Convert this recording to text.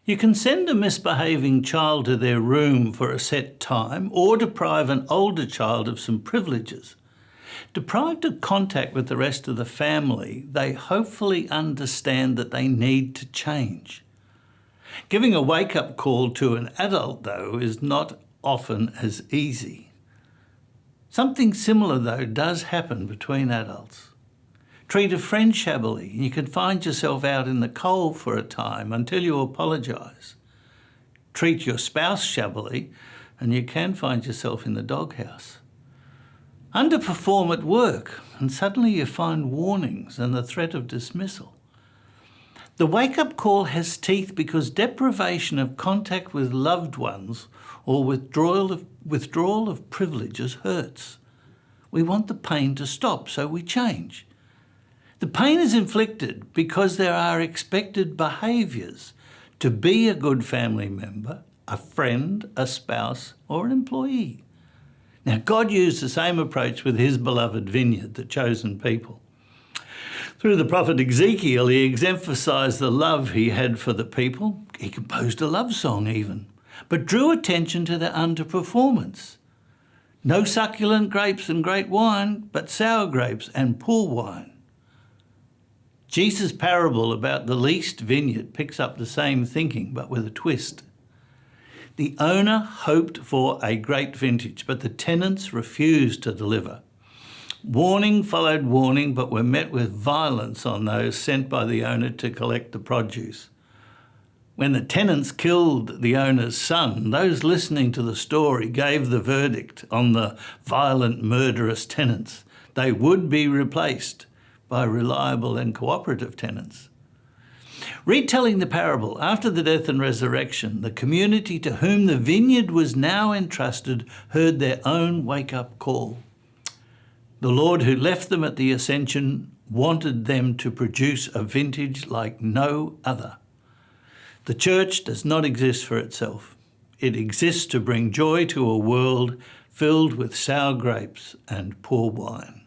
You can send a misbehaving child to their room for a set time or deprive an older child of some privileges. Deprived of contact with the rest of the family, they hopefully understand that they need to change. Giving a wake-up call to an adult, though, is not often as easy. Something similar, though, does happen between adults. Treat a friend shabbily, and you can find yourself out in the cold for a time until you apologise. Treat your spouse shabbily, and you can find yourself in the doghouse. Underperform at work, and suddenly you find warnings and the threat of dismissal. The wake-up call has teeth because deprivation of contact with loved ones or withdrawal of privileges hurts. We want the pain to stop, so we change. The pain is inflicted because there are expected behaviours to be a good family member, a friend, a spouse, or an employee. Now, God used the same approach with his beloved vineyard, the chosen people. Through the prophet Ezekiel, he exemplified the love he had for the people. He composed a love song even, but drew attention to their underperformance. No succulent grapes and great wine, but sour grapes and poor wine. Jesus' parable about the leased vineyard picks up the same thinking, but with a twist. The owner hoped for a great vintage, but the tenants refused to deliver. Warning followed warning, but were met with violence on those sent by the owner to collect the produce. When the tenants killed the owner's son, those listening to the story gave the verdict on the violent, murderous tenants. They would be replaced by reliable and cooperative tenants. Retelling the parable, after the death and resurrection, the community to whom the vineyard was now entrusted heard their own wake-up call. The Lord who left them at the ascension wanted them to produce a vintage like no other. The church does not exist for itself. It exists to bring joy to a world filled with sour grapes and poor wine.